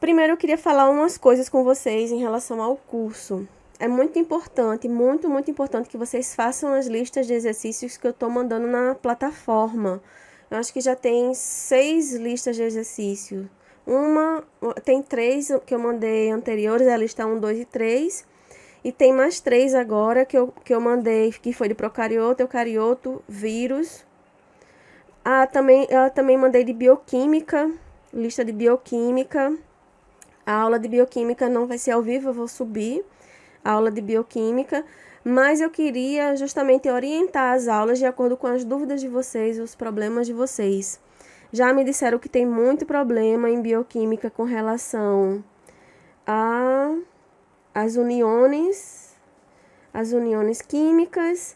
Primeiro eu queria falar umas coisas com vocês em relação ao curso. É muito importante, muito importante que vocês façam as listas de exercícios que eu estou mandando na plataforma. Eu acho que já tem 6 listas de exercício. Tem 3 que eu mandei anteriores, a lista 1, 2 e 3. E tem mais 3 agora que eu mandei, que foi de procarioto, eucarioto, vírus. Eu também mandei de bioquímica, lista de bioquímica. A aula de bioquímica não vai ser ao vivo, eu vou subir a aula de bioquímica, mas eu queria justamente orientar as aulas de acordo com as dúvidas de vocês, os problemas de vocês. Já me disseram que tem muito problema em bioquímica com relação às uniões químicas,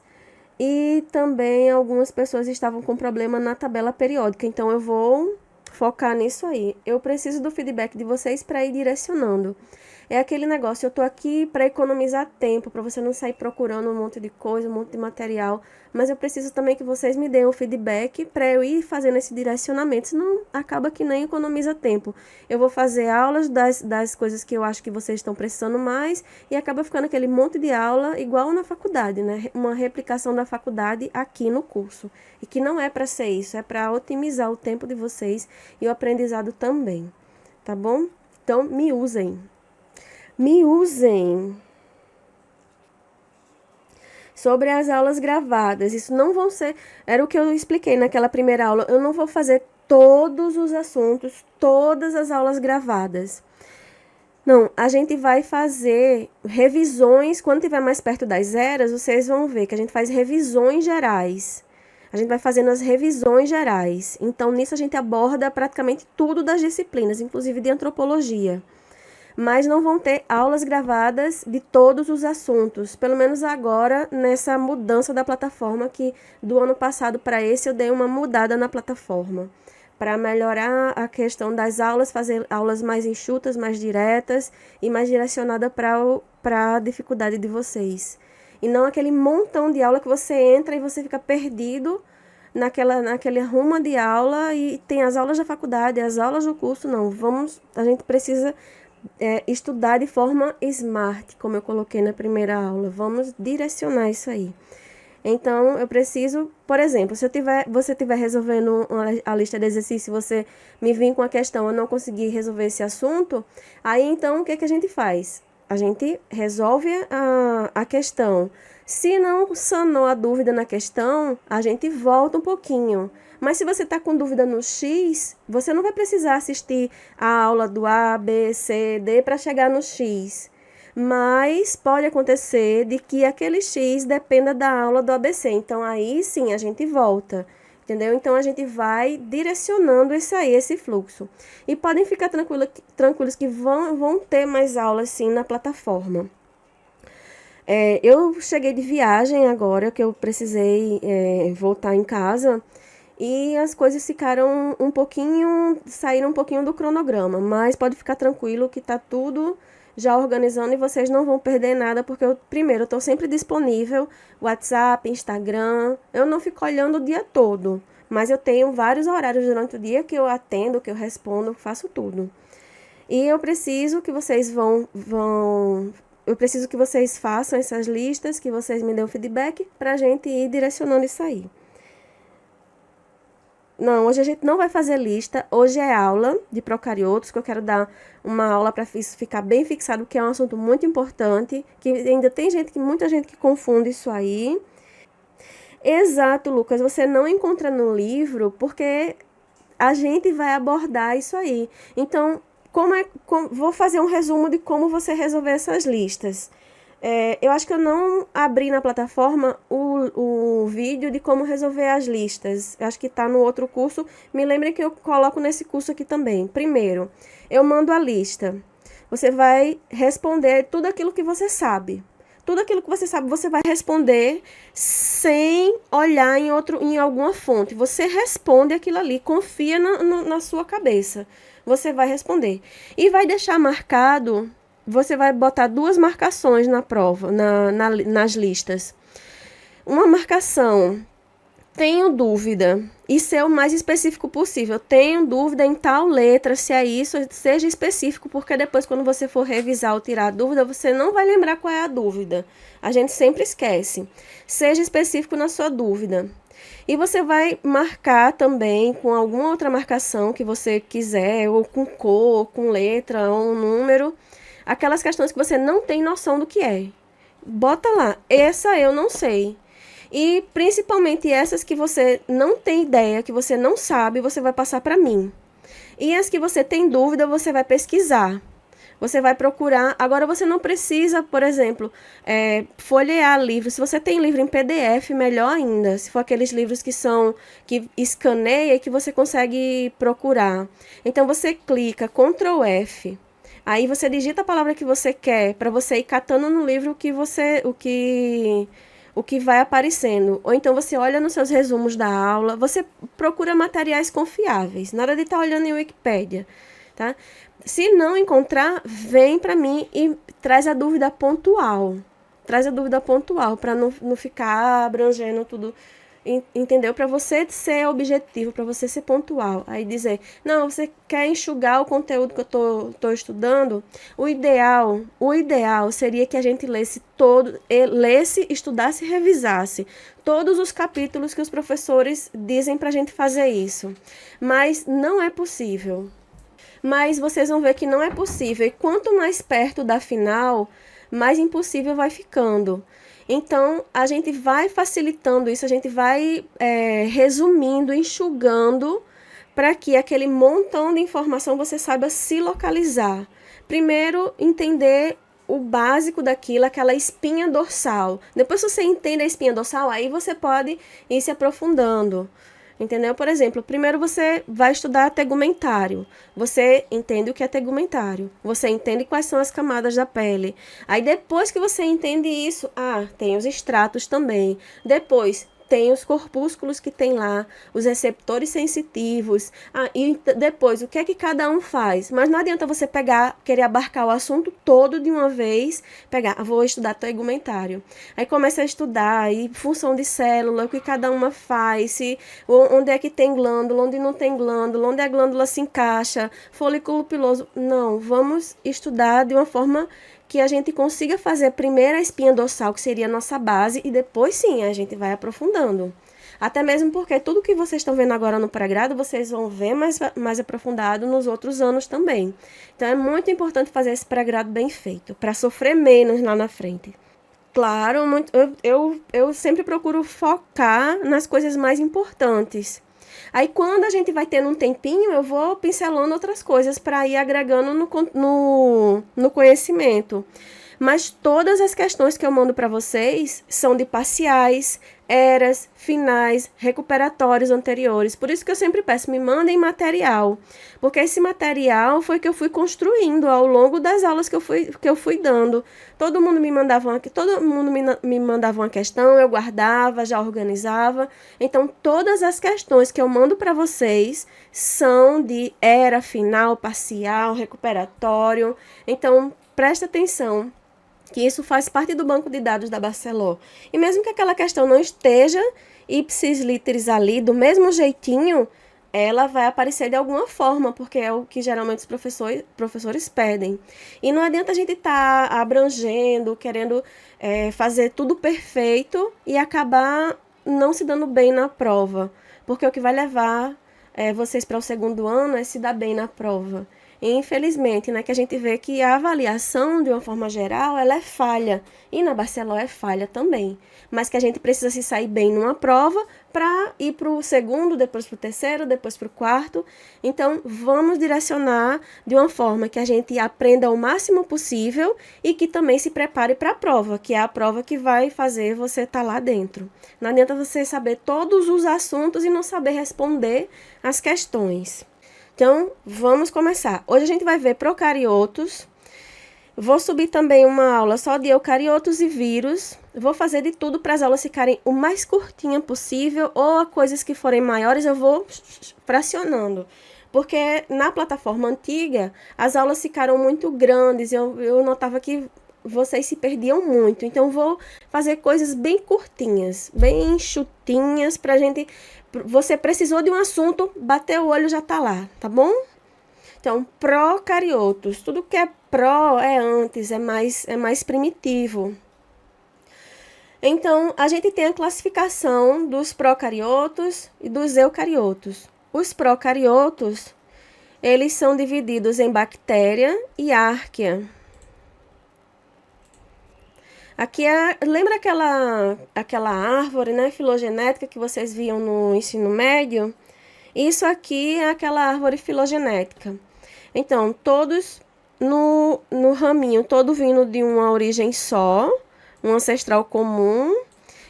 e também algumas pessoas estavam com problema na tabela periódica, então eu vou focar nisso aí. Eu preciso do feedback de vocês para ir direcionando. É aquele negócio, eu tô aqui para economizar tempo, para você não sair procurando um monte de coisa, um monte de material, mas eu preciso também que vocês me deem um feedback para eu ir fazendo esse direcionamento, senão acaba que nem economiza tempo. Eu vou fazer aulas das coisas que eu acho que vocês estão precisando mais e acaba ficando aquele monte de aula igual na faculdade, né? Uma replicação da faculdade aqui no curso. E que não é para ser isso, é para otimizar o tempo de vocês e o aprendizado também, tá bom? Então, me usem. Me usem. Sobre as aulas gravadas, isso não vão ser... Era o que eu expliquei naquela primeira aula. Eu não vou fazer todos os assuntos, todas as aulas gravadas. Não, a gente vai fazer revisões. Quando estiver mais perto das eras, vocês vão ver que a gente faz revisões gerais. A gente vai fazendo as revisões gerais. Então, nisso a gente aborda praticamente tudo das disciplinas, inclusive de antropologia. Mas não vão ter aulas gravadas de todos os assuntos, pelo menos agora, nessa mudança da plataforma, que do ano passado para esse eu dei uma mudada na plataforma, para melhorar a questão das aulas, fazer aulas mais enxutas, mais diretas e mais direcionada para a dificuldade de vocês. E não aquele montão de aula que você entra e você fica perdido naquele rumo de aula e tem as aulas da faculdade, as aulas do curso, não. A gente precisa estudar de forma smart, como eu coloquei na primeira aula. Vamos direcionar isso aí. Então, eu preciso, por exemplo, se você estiver resolvendo a lista de exercícios, você me vir com a questão, eu não consegui resolver esse assunto, aí então o que a gente faz? A gente resolve a questão. Se não sanou a dúvida na questão, a gente volta um pouquinho. Mas se você está com dúvida no X, você não vai precisar assistir a aula do A, B, C, D para chegar no X. Mas pode acontecer de que aquele X dependa da aula do ABC. Então, aí sim, a gente volta. Entendeu? Então, a gente vai direcionando esse fluxo. E podem ficar tranquilos que vão ter mais aulas, sim, na plataforma. Eu cheguei de viagem agora, que eu precisei voltar em casa, e as coisas saíram um pouquinho do cronograma, mas pode ficar tranquilo que tá tudo já organizando e vocês não vão perder nada, porque eu estou sempre disponível, WhatsApp, Instagram, eu não fico olhando o dia todo, mas eu tenho vários horários durante o dia que eu atendo, que eu respondo, faço tudo. E eu preciso que vocês eu preciso que vocês façam essas listas, que vocês me dêem o feedback para a gente ir direcionando isso aí. Não, hoje a gente não vai fazer lista, hoje é aula de procariotos, que eu quero dar uma aula para isso ficar bem fixado, que é um assunto muito importante, que ainda tem muita gente que confunde isso aí. Exato, Lucas, você não encontra no livro, porque a gente vai abordar isso aí. Então, vou fazer um resumo de como você resolver essas listas. Eu acho que eu não abri na plataforma o vídeo de como resolver as listas. Eu acho que está no outro curso. Me lembre que eu coloco nesse curso aqui também. Primeiro, eu mando a lista. Você vai responder tudo aquilo que você sabe. Tudo aquilo que você sabe, você vai responder sem olhar em alguma fonte. Você responde aquilo ali, confia na sua cabeça. Você vai responder. E vai deixar marcado... Você vai botar 2 marcações na prova, nas listas. Uma marcação tenho dúvida, e ser o mais específico possível. Tenho dúvida em tal letra, se é isso, seja específico, porque depois quando você for revisar ou tirar a dúvida, você não vai lembrar qual é a dúvida. A gente sempre esquece. Seja específico na sua dúvida. E você vai marcar também com alguma outra marcação que você quiser, ou com cor, com letra, ou um número, aquelas questões que você não tem noção do que é. Bota lá, essa eu não sei. E principalmente essas que você não tem ideia, que você não sabe, você vai passar para mim. E as que você tem dúvida, você vai pesquisar. Você vai procurar. Agora você não precisa, por exemplo, folhear livros. Se você tem livro em PDF, melhor ainda. Se for aqueles livros que escaneia e que você consegue procurar. Então você clica Ctrl F. Aí você digita a palavra que você quer para você ir catando no livro o que vai aparecendo. Ou então você olha nos seus resumos da aula, você procura materiais confiáveis. Nada de estar olhando em Wikipédia, tá? Se não encontrar, vem para mim e traz a dúvida pontual. Traz a dúvida pontual para não ficar abrangendo tudo, entendeu? Para você ser objetivo, para você ser pontual. Aí dizer, não, você quer enxugar o conteúdo que eu tô estudando? O ideal seria que a gente lesse, estudasse e revisasse todos os capítulos que os professores dizem para a gente fazer isso. Mas não é possível. Mas vocês vão ver que não é possível. E quanto mais perto da final, mais impossível vai ficando. Então, a gente vai facilitando isso, a gente vai resumindo, enxugando, para que aquele montão de informação você saiba se localizar. Primeiro, entender o básico daquilo, aquela espinha dorsal. Depois que você entende a espinha dorsal, aí você pode ir se aprofundando. Entendeu? Por exemplo, primeiro você vai estudar tegumentário. Você entende o que é tegumentário. Você entende quais são as camadas da pele. Aí depois que você entende isso, tem os estratos também. Depois tem os corpúsculos que tem lá, os receptores sensitivos. E depois, o que é que cada um faz? Mas não adianta você querer abarcar o assunto todo de uma vez, vou estudar tegumentário. Aí começa a estudar, aí função de célula, o que cada uma faz, onde é que tem glândula, onde não tem glândula, onde a glândula se encaixa, folículo piloso. Não, vamos estudar de uma forma que a gente consiga fazer primeiro a espinha dorsal, que seria a nossa base, e depois sim a gente vai aprofundando. Até mesmo porque tudo que vocês estão vendo agora no pré-grado, vocês vão ver mais aprofundado nos outros anos também. Então é muito importante fazer esse pré-grado bem feito, para sofrer menos lá na frente. Claro, eu sempre procuro focar nas coisas mais importantes. Aí quando a gente vai tendo um tempinho, eu vou pincelando outras coisas para ir agregando no conhecimento. Mas todas as questões que eu mando para vocês são de parciais, eras, finais, recuperatórios anteriores. Por isso que eu sempre peço, me mandem material. Porque esse material foi que eu fui construindo ao longo das aulas que eu fui dando. Todo mundo me mandava uma questão, eu guardava, já organizava. Então, todas as questões que eu mando para vocês são de era, final, parcial, recuperatório. Então, presta atenção, que isso faz parte do banco de dados da Barceló. E mesmo que aquela questão não esteja ipsis literis ali, do mesmo jeitinho, ela vai aparecer de alguma forma, porque é o que geralmente os professores pedem. E não adianta a gente estar abrangendo, querendo fazer tudo perfeito e acabar não se dando bem na prova, porque o que vai levar vocês para o segundo ano é se dar bem na prova. E, infelizmente, né, que a gente vê que a avaliação, de uma forma geral, ela é falha. E na Barceló é falha também. Mas que a gente precisa se sair bem numa prova para ir para o segundo, depois para o terceiro, depois para o quarto. Então, vamos direcionar de uma forma que a gente aprenda o máximo possível e que também se prepare para a prova, que é a prova que vai fazer você estar lá dentro. Não adianta você saber todos os assuntos e não saber responder as questões. Então, vamos começar. Hoje a gente vai ver procariotos. Vou subir também uma aula só de eucariotos e vírus. Vou fazer de tudo para as aulas ficarem o mais curtinha possível, ou coisas que forem maiores eu vou fracionando. Porque na plataforma antiga, as aulas ficaram muito grandes. Eu notava que vocês se perdiam muito. Então, vou fazer coisas bem curtinhas, bem enxutinhas, pra gente... Você precisou de um assunto, bateu o olho, já tá lá, tá bom? Então, procariotos. Tudo que é pró é antes, é mais primitivo. Então, a gente tem a classificação dos procariotos e dos eucariotos. Os procariotos, eles são divididos em bactéria e árquea. Aqui lembra aquela árvore, né, filogenética que vocês viam no ensino médio? Isso aqui é aquela árvore filogenética. Então, todos no raminho, todo vindo de uma origem só, um ancestral comum,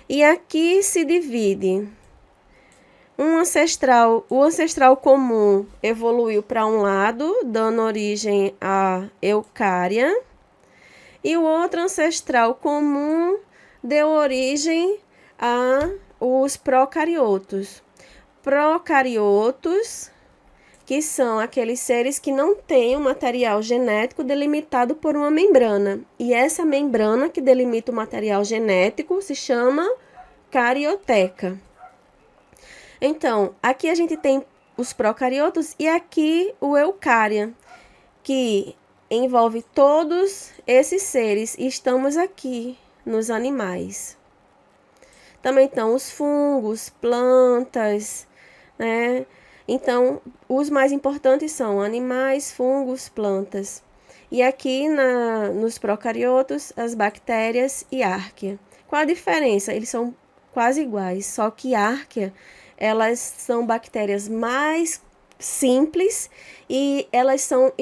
e aqui se divide. O ancestral comum evoluiu para um lado, dando origem à eucária, e o outro ancestral comum deu origem a os procariotos. Procariotos, que são aqueles seres que não têm um material genético delimitado por uma membrana. E essa membrana que delimita o material genético se chama carioteca. Então, aqui a gente tem os procariotos e aqui o eucária, que envolve todos esses seres. E estamos aqui nos animais. Também estão os fungos, plantas, né? Então, os mais importantes são animais, fungos, plantas. E aqui nos procariotos, as bactérias e árquea. Qual a diferença? Eles são quase iguais, só que árquea, elas são bactérias mais simples e elas são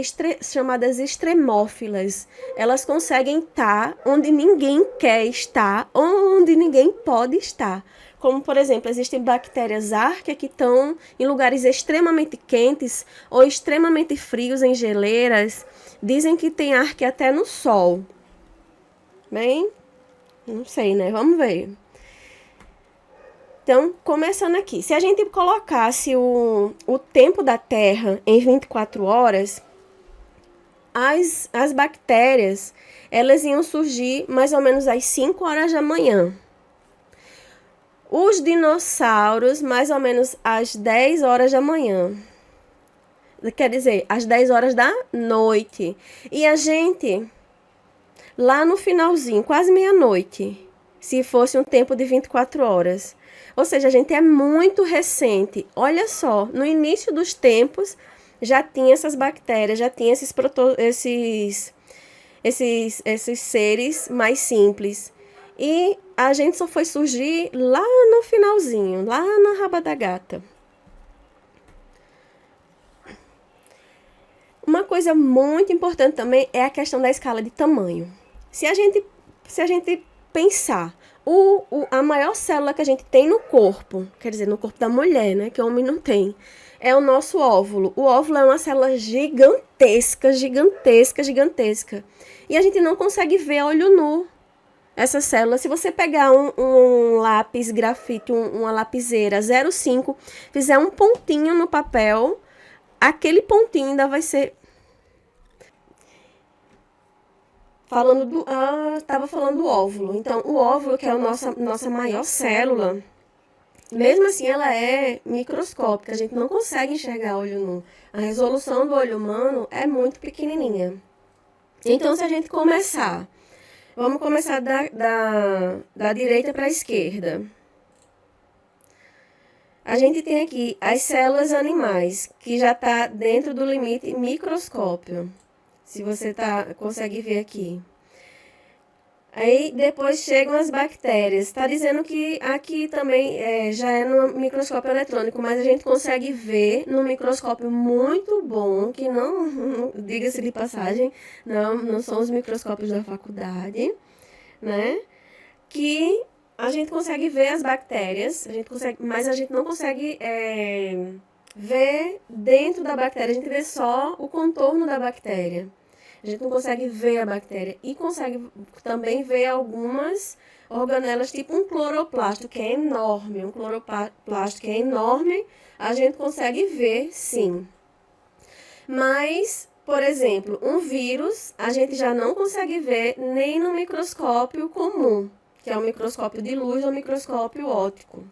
chamadas extremófilas. Elas conseguem estar onde ninguém quer estar, onde ninguém pode estar. Como, por exemplo, existem bactérias árquea que estão em lugares extremamente quentes ou extremamente frios, em geleiras. Dizem que tem árquea até no sol. Bem, não sei, né? Vamos ver. Então, começando aqui. Se a gente colocasse o tempo da Terra em 24 horas, as bactérias, elas iam surgir mais ou menos às 5 horas da manhã. Os dinossauros, mais ou menos às 10 horas da manhã. Quer dizer, às 10 horas da noite. E a gente, lá no finalzinho, quase meia-noite, se fosse um tempo de 24 horas. Ou seja, a gente é muito recente. Olha só, no início dos tempos, já tinha essas bactérias, já tinha esses seres mais simples. E a gente só foi surgir lá no finalzinho, lá na raba da gata. Uma coisa muito importante também é a questão da escala de tamanho. Se a gente pensar, a maior célula que a gente tem no corpo, quer dizer, no corpo da mulher, né, que o homem não tem, é o nosso óvulo. O óvulo é uma célula gigantesca, gigantesca, gigantesca. E a gente não consegue ver a olho nu essa célula. Se você pegar um lápis grafite, uma lapiseira 0,5, fizer um pontinho no papel, aquele pontinho ainda vai ser... Estava falando do óvulo. Então, o óvulo, que é a nossa maior célula, mesmo assim ela é microscópica, a gente não consegue enxergar a olho nu. A resolução do olho humano é muito pequenininha. Então, se a gente começar... Vamos começar da direita para a esquerda. A gente tem aqui as células animais, que já está dentro do limite microscópio. Se você consegue ver aqui. Aí depois chegam as bactérias. Está dizendo que aqui também já é no microscópio eletrônico, mas a gente consegue ver no microscópio muito bom, que não diga-se de passagem, não são os microscópios da faculdade, né? Que a gente consegue ver as bactérias, mas a gente não consegue ver dentro da bactéria, a gente vê só o contorno da bactéria. A gente não consegue ver a bactéria e consegue também ver algumas organelas, tipo um cloroplasto, que é enorme. Um cloroplasto que é enorme, a gente consegue ver, sim. Mas Por exemplo, um vírus a gente já não consegue ver nem no microscópio comum, que é o microscópio de luz ou microscópio óptico.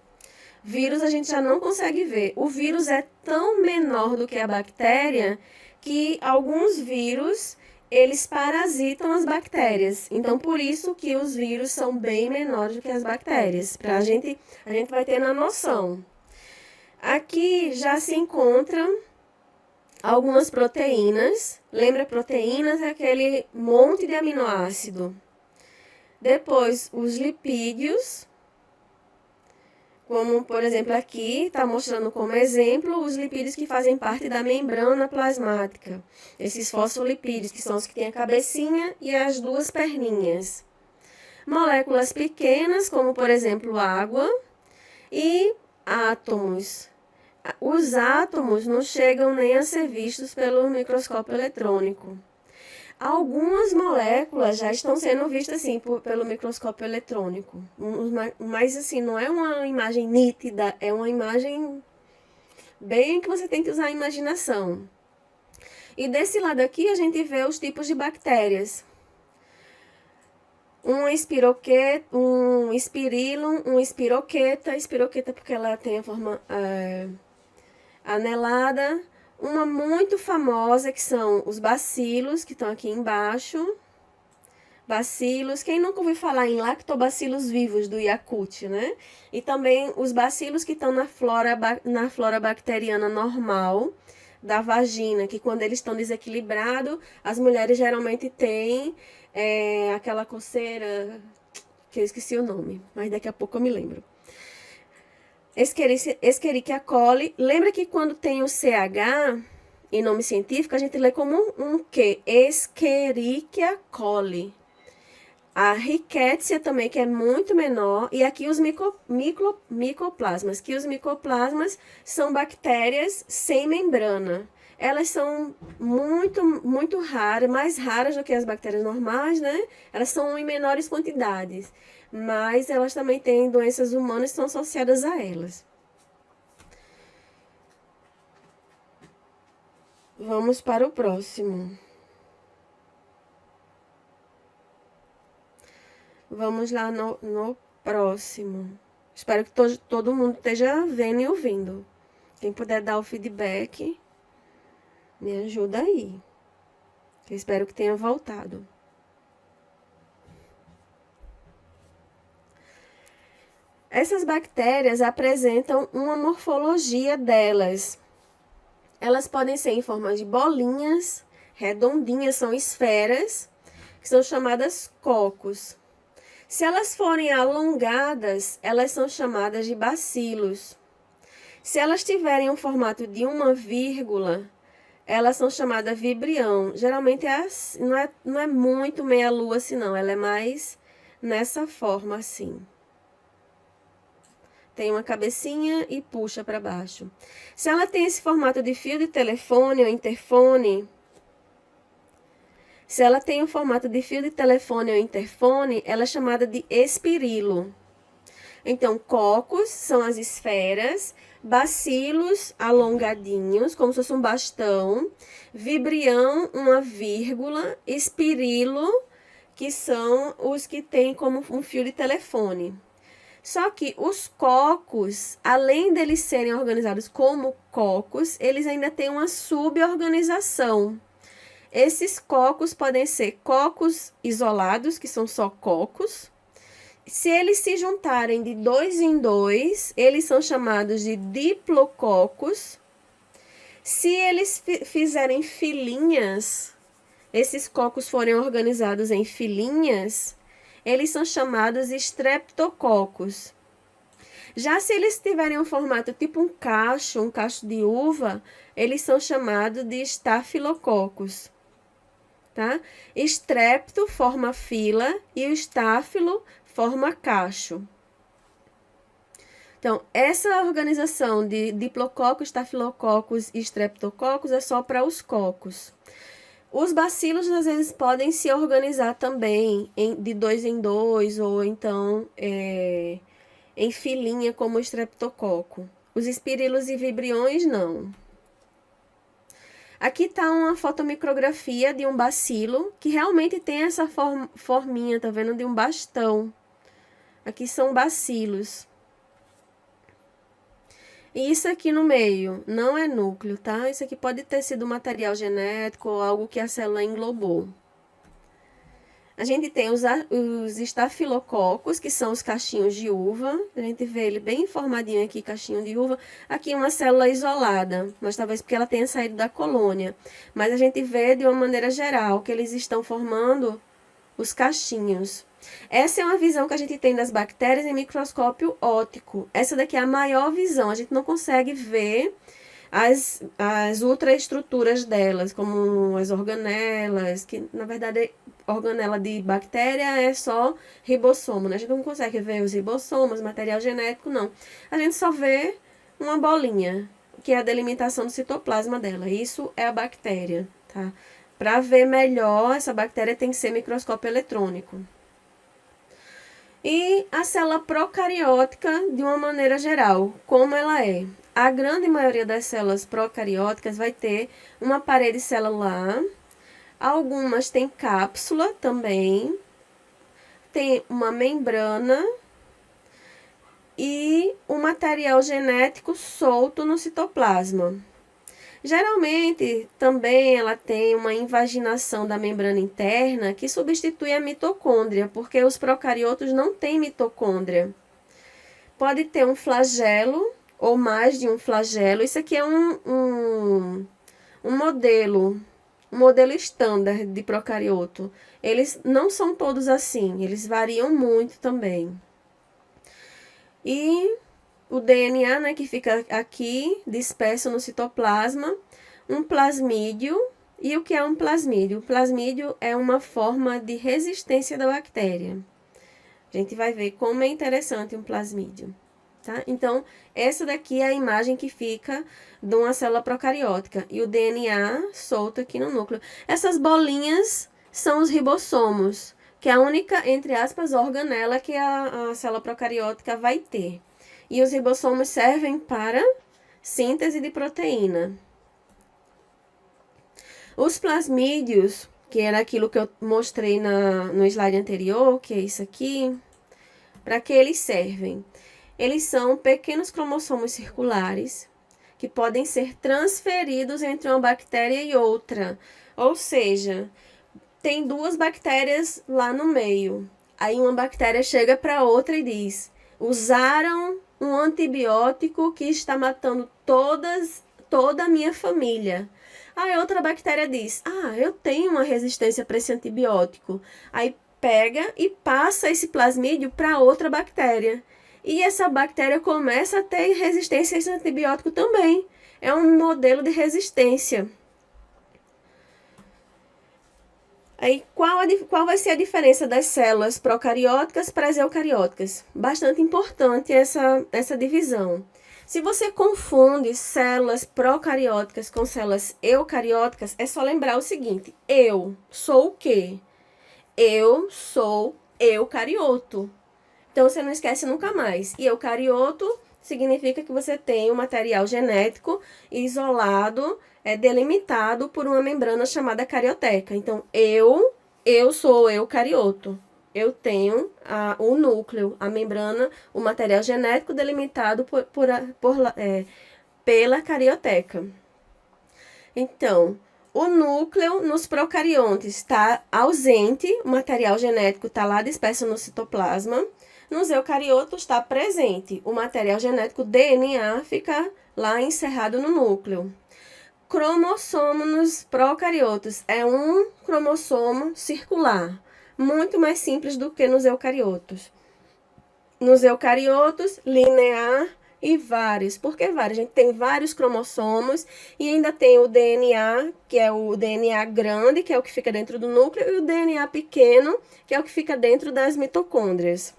Vírus a gente já não consegue ver. O vírus é tão menor do que a bactéria que alguns vírus eles parasitam as bactérias. Então, por isso que os vírus são bem menores do que as bactérias. A gente vai ter na noção. Aqui já se encontram algumas proteínas. Lembra, proteínas é aquele monte de aminoácido. Depois, os lipídios, como, por exemplo, aqui está mostrando como exemplo os lipídios que fazem parte da membrana plasmática. Esses fosfolipídios, que são os que têm a cabecinha e as duas perninhas. Moléculas pequenas, como, por exemplo, água, e átomos. Os átomos não chegam nem a ser vistos pelo microscópio eletrônico. Algumas moléculas já estão sendo vistas assim pelo microscópio eletrônico, mas assim não é uma imagem nítida, é uma imagem bem que você tem que usar a imaginação. E desse lado aqui a gente vê os tipos de bactérias. Um espirilum, um espiroqueta porque ela tem a forma anelada. Uma muito famosa, que são os bacilos, que estão aqui embaixo. Bacilos, quem nunca ouviu falar em lactobacilos vivos do Yakult, né? E também os bacilos que estão na flora bacteriana normal da vagina, que quando eles estão desequilibrados, as mulheres geralmente têm aquela coceira, que eu esqueci o nome, mas daqui a pouco eu me lembro. Escherichia coli. Lembra que quando tem o CH em nome científico, a gente lê como um Q. Escherichia coli. A rickettsia também, que é muito menor. E aqui os micoplasmas. Que os micoplasmas são bactérias sem membrana. Elas são muito raras, mais raras do que as bactérias normais, né? Elas são em menores quantidades. Mas elas também têm doenças humanas que são associadas a elas. Vamos para o próximo. Vamos lá no próximo. Espero que todo mundo esteja vendo e ouvindo. Quem puder dar o feedback, me ajuda aí. Eu espero que tenha voltado. Essas bactérias apresentam uma morfologia delas. Elas podem ser em forma de bolinhas, redondinhas, são esferas, que são chamadas cocos. Se elas forem alongadas, elas são chamadas de bacilos. Se elas tiverem um formato de uma vírgula, elas são chamadas vibrião. Geralmente não é muito meia-lua assim, não. Ela é mais nessa forma assim. Tem uma cabecinha e puxa para baixo. Se ela tem esse formato de fio de telefone ou interfone, ela é chamada de espirilo. Então, cocos são as esferas, bacilos alongadinhos, como se fosse um bastão, vibrião, uma vírgula, espirilo, que são os que têm como um fio de telefone. Só que os cocos, além deles serem organizados como cocos, eles ainda têm uma suborganização. Esses cocos podem ser cocos isolados, que são só cocos. Se eles se juntarem de 2 em 2, eles são chamados de diplococos. Se eles fizerem filinhas, esses cocos forem organizados em filinhas, eles são chamados streptococos. Já se eles tiverem um formato tipo um cacho de uva, eles são chamados de estafilococos. Tá? Estrepto forma fila e o estáfilo forma cacho. Então, essa organização de diplococos, estafilococos e streptococos é só para os cocos. Os bacilos, às vezes, podem se organizar também de 2 em 2 ou então em filinha, como o streptococo. Os espirilos e vibriões, não. Aqui está uma fotomicrografia de um bacilo, que realmente tem essa forminha, tá vendo? De um bastão. Aqui são bacilos. E isso aqui no meio não é núcleo, tá? Isso aqui pode ter sido material genético ou algo que a célula englobou. A gente tem os estafilococos, que são os cachinhos de uva. A gente vê ele bem formadinho aqui, cachinho de uva. Aqui uma célula isolada, mas talvez porque ela tenha saído da colônia. Mas a gente vê de uma maneira geral que eles estão formando os cachinhos. Essa é uma visão que a gente tem das bactérias em microscópio óptico. Essa daqui é a maior visão. A gente não consegue ver as ultraestruturas delas, como as organelas, que na verdade organela de bactéria é só ribossomo, né? A gente não consegue ver os ribossomos, material genético, não. A gente só vê uma bolinha, que é a delimitação do citoplasma dela. Isso é a bactéria, tá? Para ver melhor, essa bactéria tem que ser microscópio eletrônico. E a célula procariótica, de uma maneira geral, como ela é? A grande maioria das células procarióticas vai ter uma parede celular. Algumas têm cápsula também. Tem uma membrana. E o material genético solto no citoplasma. Geralmente, também ela tem uma invaginação da membrana interna que substitui a mitocôndria, porque os procariotos não têm mitocôndria. Pode ter um flagelo ou mais de um flagelo. Isso aqui é um modelo estándar de procarioto. Eles não são todos assim, eles variam muito também. E o DNA, né, que fica aqui, disperso no citoplasma, um plasmídio. E o que é um plasmídio? O plasmídio é uma forma de resistência da bactéria. A gente vai ver como é interessante um plasmídio, tá? Então, essa daqui é a imagem que fica de uma célula procariótica. E o DNA solto aqui no núcleo. Essas bolinhas são os ribossomos, que é a única, entre aspas, organela que a célula procariótica vai ter. E os ribossomos servem para síntese de proteína. Os plasmídios, que era aquilo que eu mostrei no slide anterior, que é isso aqui, para que eles servem? Eles são pequenos cromossomos circulares que podem ser transferidos entre uma bactéria e outra. Ou seja, tem duas bactérias lá no meio. Aí uma bactéria chega para outra e diz: usaram um antibiótico que está matando toda a minha família. Aí outra bactéria diz: eu tenho uma resistência para esse antibiótico. Aí pega e passa esse plasmídio para outra bactéria. E essa bactéria começa a ter resistência a esse antibiótico também. É um modelo de resistência. Aí, qual vai ser a diferença das células procarióticas para as eucarióticas? Bastante importante essa divisão. Se você confunde células procarióticas com células eucarióticas, é só lembrar o seguinte: eu sou o quê? Eu sou eucarioto. Então, você não esquece nunca mais. E eucarioto significa que você tem um material genético isolado, delimitado por uma membrana chamada carioteca. Então, eu sou eucarioto. Eu tenho o núcleo, a membrana, o material genético delimitado pela carioteca. Então, o núcleo nos procariontes está ausente, o material genético está lá disperso no citoplasma. Nos eucariotos está presente, o material genético DNA fica lá encerrado no núcleo. Cromossomo nos procariotos é um cromossomo circular, muito mais simples do que nos eucariotos. Nos eucariotos, linear e vários. Por que vários? A gente tem vários cromossomos e ainda tem o DNA, que é o DNA grande, que é o que fica dentro do núcleo, e o DNA pequeno, que é o que fica dentro das mitocôndrias.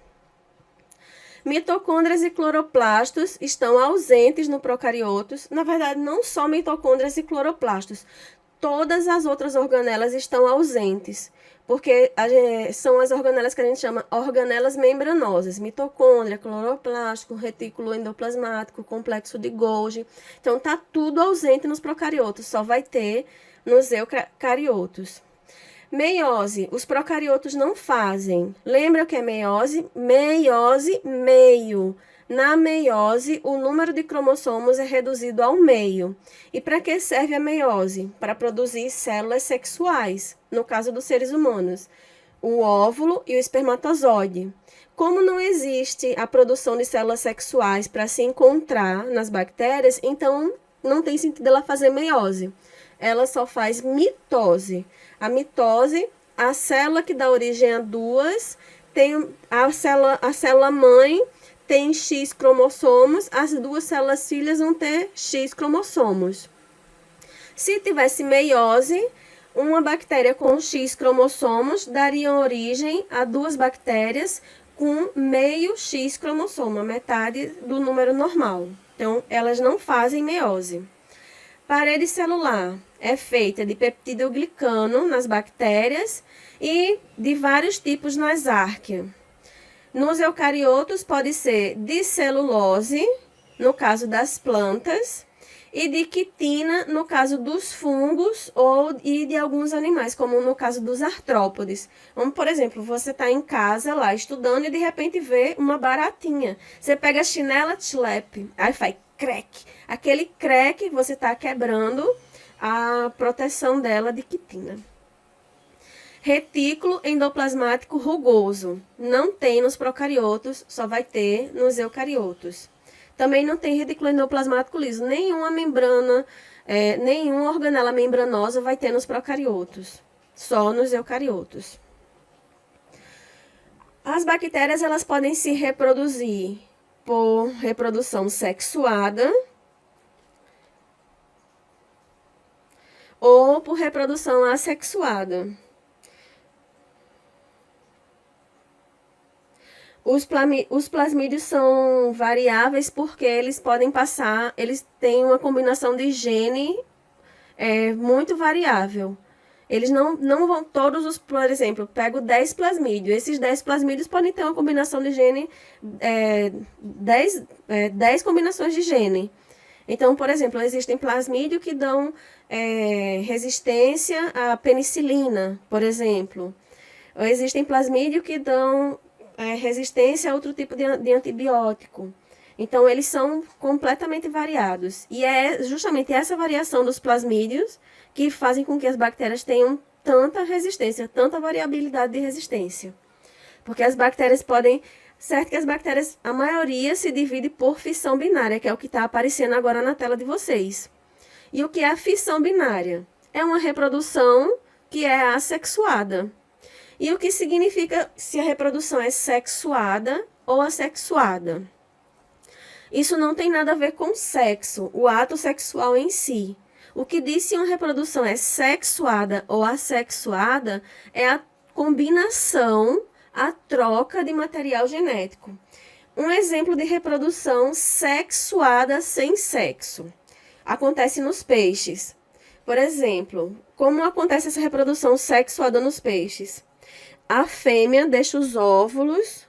Mitocôndrias e cloroplastos estão ausentes no procariotos. Na verdade, não só mitocôndrias e cloroplastos. todas as outras organelas estão ausentes, porque são as organelas que a gente chama organelas membranosas, mitocôndria, cloroplástico, retículo endoplasmático, complexo de Golgi. Então, tá tudo ausente nos procariotos, só vai ter nos eucariotos. Meiose, os procariotos não fazem. Lembra o que é meiose? Meiose, meio. Na meiose, o número de cromossomos é reduzido ao meio. E para que serve a meiose? Para produzir células sexuais, no caso dos seres humanos, o óvulo e o espermatozoide. Como não existe a produção de células sexuais para se encontrar nas bactérias, então não tem sentido ela fazer meiose. Ela só faz mitose. A mitose, a célula que dá origem a duas, tem a célula mãe tem X cromossomos, as duas células filhas vão ter X cromossomos. Se tivesse meiose, uma bactéria com X cromossomos daria origem a duas bactérias com meio X cromossomo, a metade do número normal. Então, elas não fazem meiose. Parede celular é feita de peptidoglicano nas bactérias e de vários tipos nas arqueias. Nos eucariotos pode ser de celulose, no caso das plantas, e de quitina, no caso dos fungos e de alguns animais, como no caso dos artrópodes. Como, por exemplo, você está em casa lá estudando e de repente vê uma baratinha. Você pega a chinela Schlepp, aí faz crack. Aquele crack você está quebrando a proteção dela de quitina. Retículo endoplasmático rugoso. Não tem nos procariotos, só vai ter nos eucariotos. Também não tem retículo endoplasmático liso. Nenhuma membrana, nenhuma organela membranosa vai ter nos procariotos. Só nos eucariotos. As bactérias, elas podem se reproduzir por reprodução sexuada ou por reprodução assexuada. Os plasmídios são variáveis porque eles podem passar, eles têm uma combinação de gene muito variável. Eles não vão todos por exemplo, pego 10 plasmídios. Esses 10 plasmídios podem ter uma combinação de gene, 10 combinações de gene. Então, por exemplo, existem plasmídios que dão resistência à penicilina, por exemplo. Ou existem plasmídios que dão resistência a outro tipo de antibiótico. Então, eles são completamente variados. E é justamente essa variação dos plasmídios que fazem com que as bactérias tenham tanta resistência, tanta variabilidade de resistência. Porque as bactérias podem... Certo que as bactérias, a maioria se divide por fissão binária, que é o que está aparecendo agora na tela de vocês. E o que é a fissão binária? É uma reprodução que é assexuada. E o que significa se a reprodução é sexuada ou assexuada? Isso não tem nada a ver com sexo, o ato sexual em si. O que diz se uma reprodução é sexuada ou assexuada é a combinação, a troca de material genético. Um exemplo de reprodução sexuada sem sexo acontece nos peixes. Por exemplo, como acontece essa reprodução sexuada nos peixes? A fêmea deixa os óvulos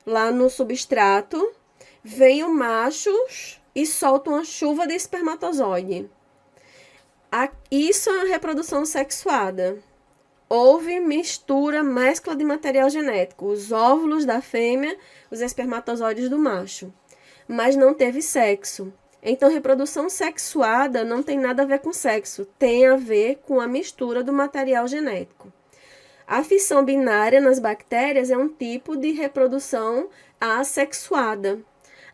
lá no substrato, vem o macho e solta uma chuva de espermatozoide. Isso é uma reprodução sexuada. Houve mistura, mescla de material genético, os óvulos da fêmea, os espermatozoides do macho, mas não teve sexo. Então, reprodução sexuada não tem nada a ver com sexo, tem a ver com a mistura do material genético. A fissão binária nas bactérias é um tipo de reprodução assexuada.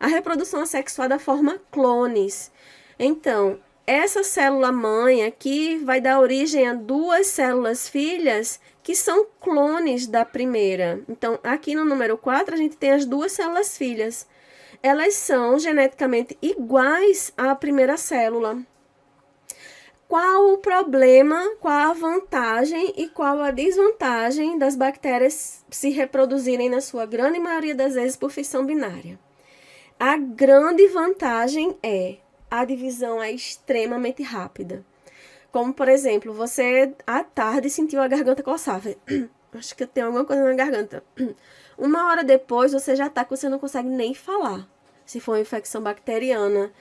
A reprodução assexuada forma clones. Então, essa célula mãe aqui vai dar origem a duas células filhas que são clones da primeira. Então, aqui no número 4, a gente tem as duas células filhas. Elas são geneticamente iguais à primeira célula. Qual o problema, qual a vantagem e qual a desvantagem das bactérias se reproduzirem, na sua grande maioria das vezes, por fissão binária? A grande vantagem é a divisão é extremamente rápida. Como, por exemplo, você à tarde sentiu a garganta coçar. Acho que eu tenho alguma coisa na garganta. Uma hora depois, você já tá que você não consegue nem falar. Se for uma infecção bacteriana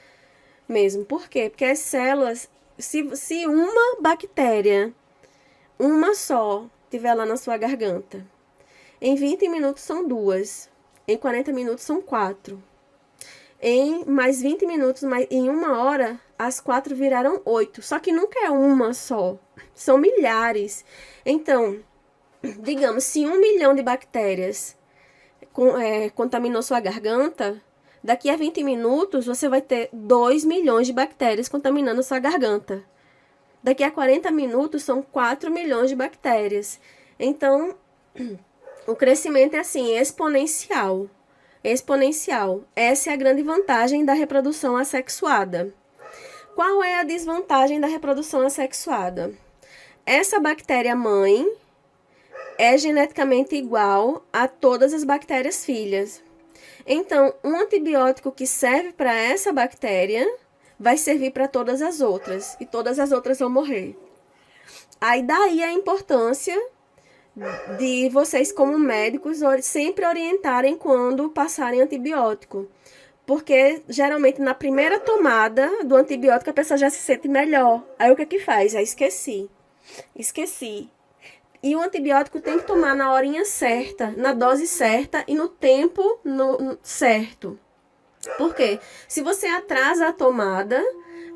mesmo. Por quê? Porque as células, se uma bactéria, uma só, tiver lá na sua garganta, em 20 minutos são 2, em 40 minutos são 4. Em mais 20 minutos, em 1 hora, as 4 viraram 8. Só que nunca é uma só, são milhares. Então, digamos, se 1 milhão de bactérias contaminou sua garganta, daqui a 20 minutos você vai ter 2 milhões de bactérias contaminando sua garganta. Daqui a 40 minutos são 4 milhões de bactérias. Então, o crescimento é assim, exponencial. Exponencial. Essa é a grande vantagem da reprodução assexuada. Qual é a desvantagem da reprodução assexuada? Essa bactéria mãe é geneticamente igual a todas as bactérias filhas. Então, um antibiótico que serve para essa bactéria vai servir para todas as outras, e todas as outras vão morrer. Aí daí a importância de vocês, como médicos, sempre orientarem quando passarem antibiótico. Porque, geralmente, na primeira tomada do antibiótico, a pessoa já se sente melhor. Aí, o que que faz? Aí, esqueci. E o antibiótico tem que tomar na horinha certa, na dose certa e no tempo certo. Por quê? Se você atrasa a tomada,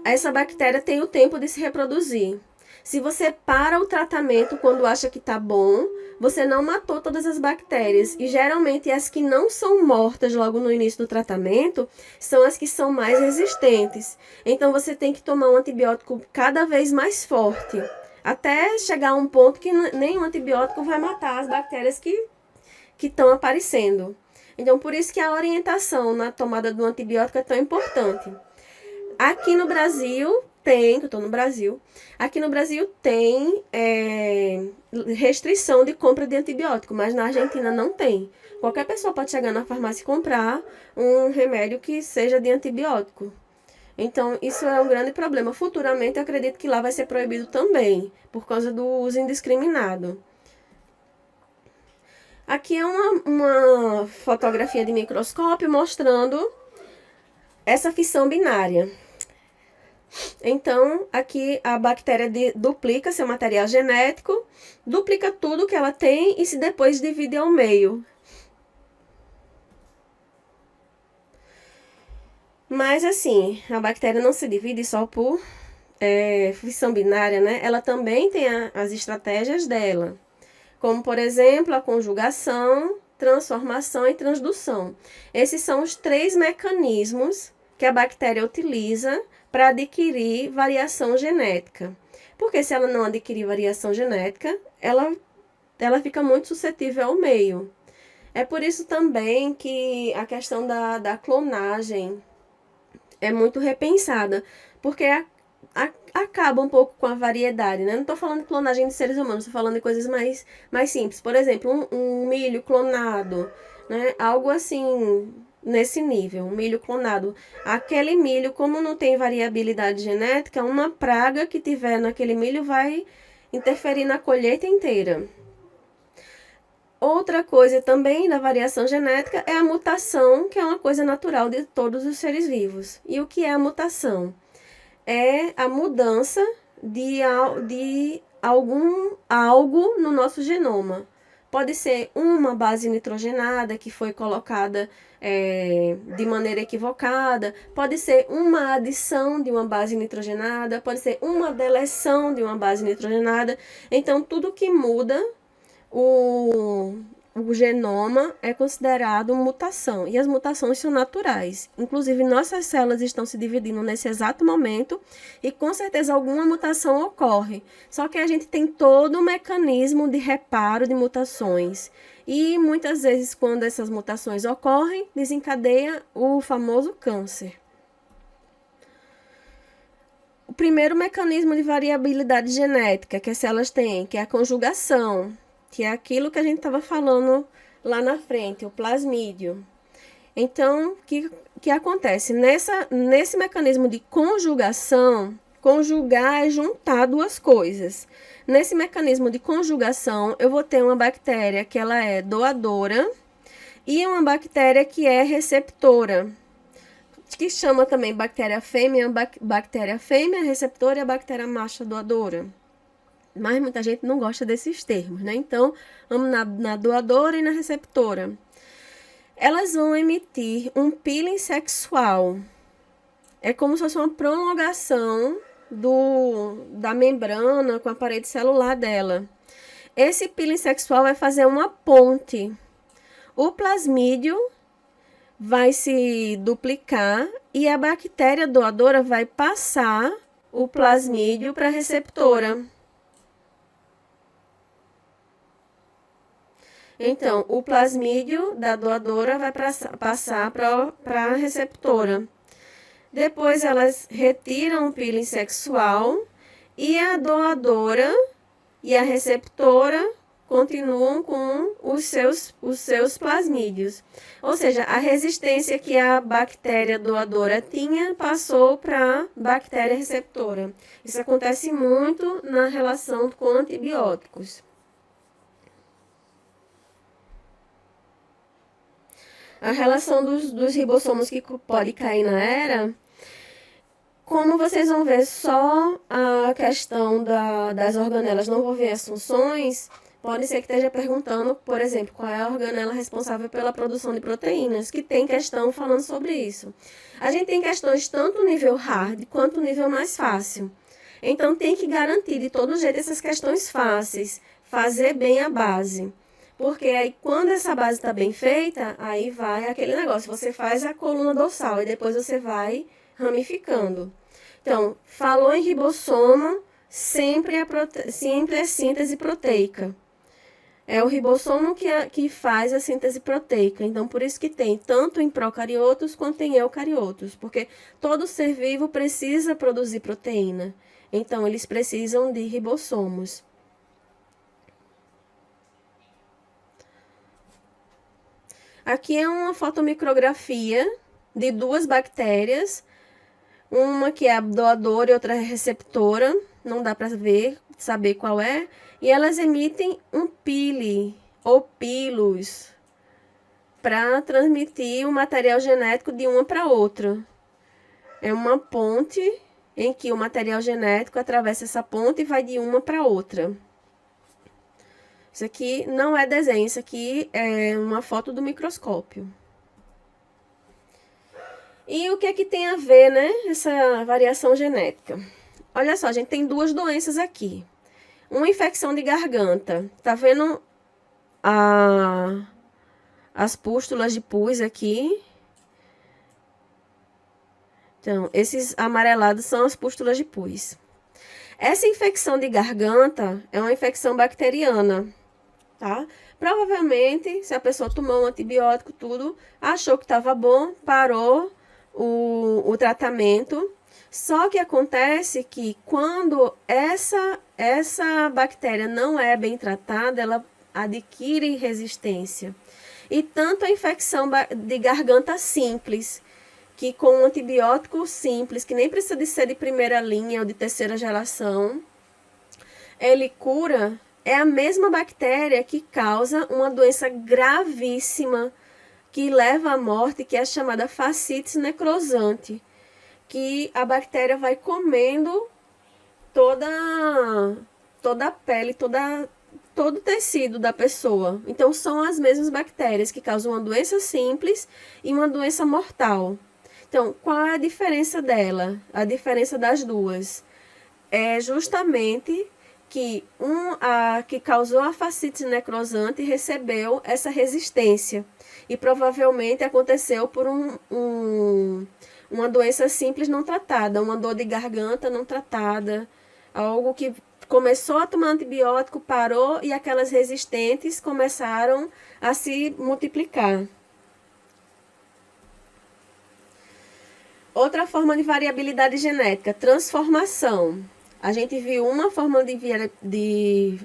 essa bactéria tem o tempo de se reproduzir. Se você para o tratamento quando acha que tá bom, você não matou todas as bactérias. E geralmente as que não são mortas logo no início do tratamento são as que são mais resistentes. Então você tem que tomar um antibiótico cada vez mais forte, até chegar a um ponto que nenhum antibiótico vai matar as bactérias que estão aparecendo. Então, por isso que a orientação na tomada do antibiótico é tão importante. Aqui no Brasil tem, que eu estou no Brasil, aqui no Brasil tem restrição de compra de antibiótico, mas na Argentina não tem. Qualquer pessoa pode chegar na farmácia e comprar um remédio que seja de antibiótico. Então, isso é um grande problema. Futuramente, eu acredito que lá vai ser proibido também, por causa do uso indiscriminado. Aqui é uma fotografia de microscópio mostrando essa fissão binária. Então, aqui a bactéria duplica seu material genético, duplica tudo que ela tem e se depois divide ao meio. Mas assim, a bactéria não se divide só por fissão binária, né? Ela também tem as estratégias dela, como, por exemplo, a conjugação, transformação e transdução. Esses são os 3 mecanismos que a bactéria utiliza para adquirir variação genética. Porque se ela não adquirir variação genética, ela fica muito suscetível ao meio. É por isso também que a questão da clonagem é muito repensada, porque acaba um pouco com a variedade, né? Não estou falando de clonagem de seres humanos, estou falando de coisas mais simples. Por exemplo, um milho clonado, né? Algo assim, nesse nível, um milho clonado. Aquele milho, como não tem variabilidade genética, uma praga que tiver naquele milho vai interferir na colheita inteira. Outra coisa também da variação genética é a mutação, que é uma coisa natural de todos os seres vivos. E o que é a mutação? É a mudança de algo no nosso genoma. Pode ser uma base nitrogenada que foi colocada de maneira equivocada, pode ser uma adição de uma base nitrogenada, pode ser uma deleção de uma base nitrogenada. Então, tudo que muda o genoma é considerado mutação, e as mutações são naturais. Inclusive, nossas células estão se dividindo nesse exato momento e com certeza alguma mutação ocorre. Só que a gente tem todo um mecanismo de reparo de mutações. E muitas vezes, quando essas mutações ocorrem, desencadeia o famoso câncer. O primeiro mecanismo de variabilidade genética que as células têm, que é a conjugação, que é aquilo que a gente estava falando lá na frente, o plasmídio. Então, o que acontece? Nesse mecanismo de conjugação, Conjugar é juntar duas coisas. Nesse mecanismo de conjugação, eu vou ter uma bactéria que ela é doadora e uma bactéria que é receptora, que chama também bactéria fêmea receptora e a bactéria macha doadora. Mas muita gente não gosta desses termos, né? Então, vamos na doadora e na receptora. Elas vão emitir um peeling sexual. É como se fosse uma prolongação da membrana com a parede celular dela. Esse peeling sexual vai fazer uma ponte. O plasmídio vai se duplicar e a bactéria doadora vai passar o plasmídio para a receptora. Então, o plasmídio da doadora vai passar para a receptora. Depois, elas retiram o peeling sexual e a doadora e a receptora continuam com os seus plasmídios. Ou seja, a resistência que a bactéria doadora tinha passou para a bactéria receptora. Isso acontece muito na relação com antibióticos. A relação dos ribossomos que pode cair na era, como vocês vão ver só a questão das organelas, não vou ver as funções, pode ser que esteja perguntando, por exemplo, qual é a organela responsável pela produção de proteínas, que tem questão falando sobre isso. A gente tem questões tanto no nível hard quanto no nível mais fácil. Então, tem que garantir de todo jeito essas questões fáceis, fazer bem a base. Porque aí, quando essa base está bem feita, aí vai aquele negócio. Você faz a coluna dorsal e depois você vai ramificando. Então, falou em ribossomo, sempre é síntese proteica. É o ribossomo que faz a síntese proteica. Então, por isso que tem tanto em procariotos quanto em eucariotos. Porque todo ser vivo precisa produzir proteína. Então, eles precisam de ribossomos. Aqui é uma fotomicrografia de duas bactérias, uma que é a doadora e outra é receptora, não dá para saber qual é, e elas emitem um pili ou pilos para transmitir o material genético de uma para outra. É uma ponte em que o material genético atravessa essa ponte e vai de uma para outra. Isso aqui não é desenho, isso aqui é uma foto do microscópio. E o que é que tem a ver, né, essa variação genética? Olha só, a gente tem duas doenças aqui. Uma infecção de garganta. Tá vendo as pústulas de pus aqui? Então, esses amarelados são as pústulas de pus. Essa infecção de garganta é uma infecção bacteriana. Tá? Provavelmente, se a pessoa tomou um antibiótico, tudo, achou que estava bom, parou o tratamento. Só que acontece que quando essa bactéria não é bem tratada, ela adquire resistência. E tanto a infecção de garganta simples, que com um antibiótico simples, que nem precisa de ser de primeira linha ou de terceira geração, ele cura. É a mesma bactéria que causa uma doença gravíssima que leva à morte, que é chamada fasciite necrosante, que a bactéria vai comendo toda a pele, todo o tecido da pessoa. Então, são as mesmas bactérias que causam uma doença simples e uma doença mortal. Então, qual é a diferença dela? A diferença das duas é justamente que a que causou a fascite necrosante recebeu essa resistência. E provavelmente aconteceu por uma doença simples não tratada, uma dor de garganta não tratada, algo que começou a tomar antibiótico, parou e aquelas resistentes começaram a se multiplicar. Outra forma de variabilidade genética, transformação. A gente viu uma forma de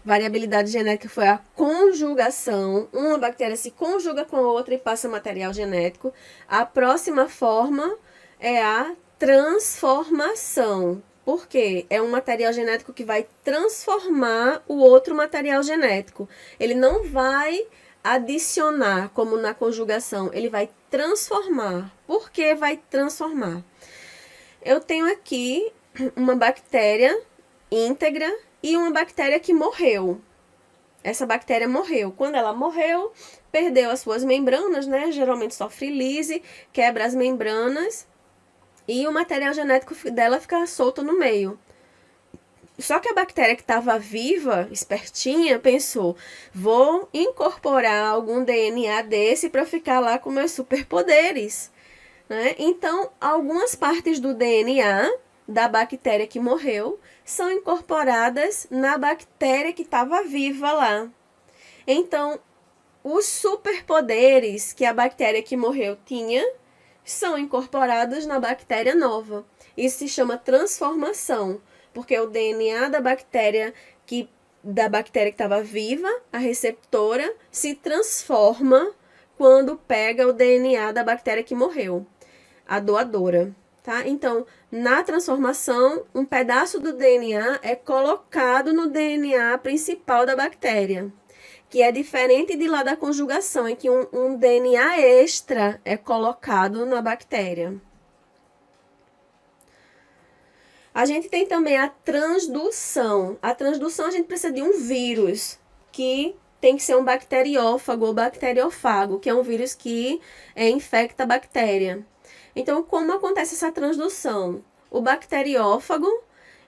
variabilidade genética, foi a conjugação. Uma bactéria se conjuga com a outra e passa material genético. A próxima forma é a transformação. Porque é um material genético que vai transformar o outro material genético. Ele não vai adicionar, como na conjugação, ele vai transformar. Por que vai transformar? Eu tenho aqui uma bactéria íntegra e uma bactéria que morreu. Essa bactéria morreu. Quando ela morreu, perdeu as suas membranas, né? Geralmente sofre lise, quebra as membranas e o material genético dela fica solto no meio. Só que a bactéria que estava viva, espertinha, pensou: vou incorporar algum DNA desse para ficar lá com meus superpoderes, né? Então, algumas partes do DNA da bactéria que morreu são incorporadas na bactéria que estava viva lá. Então, os superpoderes que a bactéria que morreu tinha são incorporados na bactéria nova. Isso se chama transformação, porque o DNA da bactéria que estava viva, a receptora, se transforma quando pega o DNA da bactéria que morreu, a doadora, tá? Então, na transformação, um pedaço do DNA é colocado no DNA principal da bactéria, que é diferente de lá da conjugação, em que um DNA extra é colocado na bactéria. A gente tem também a transdução. A transdução, a gente precisa de um vírus, que tem que ser um bacteriófago ou bacteriófago, que é um vírus que infecta a bactéria. Então, como acontece essa transdução? O bacteriófago,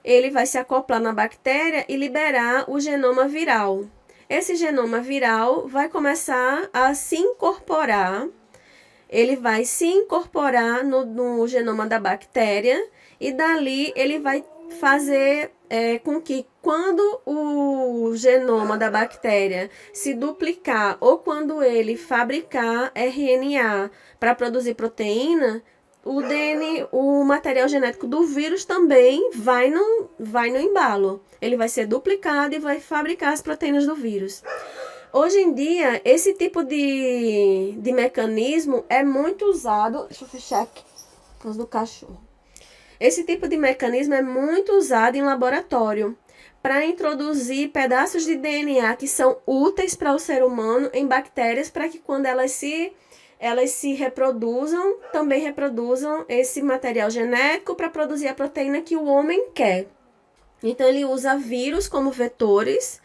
ele vai se acoplar na bactéria e liberar o genoma viral. Esse genoma viral vai começar a se incorporar, ele vai se incorporar no genoma da bactéria e dali ele vai fazer com que quando o genoma da bactéria se duplicar ou quando ele fabricar RNA para produzir proteína, o material genético do vírus também vai no embalo. Ele vai ser duplicado e vai fabricar as proteínas do vírus. Hoje em dia, esse tipo de mecanismo é muito usado. Deixa eu fechar aqui, por causa do cachorro. Esse tipo de mecanismo é muito usado em laboratório para introduzir pedaços de DNA que são úteis para o ser humano em bactérias, para que quando elas se reproduzam, também reproduzam esse material genético para produzir a proteína que o homem quer. Então, ele usa vírus como vetores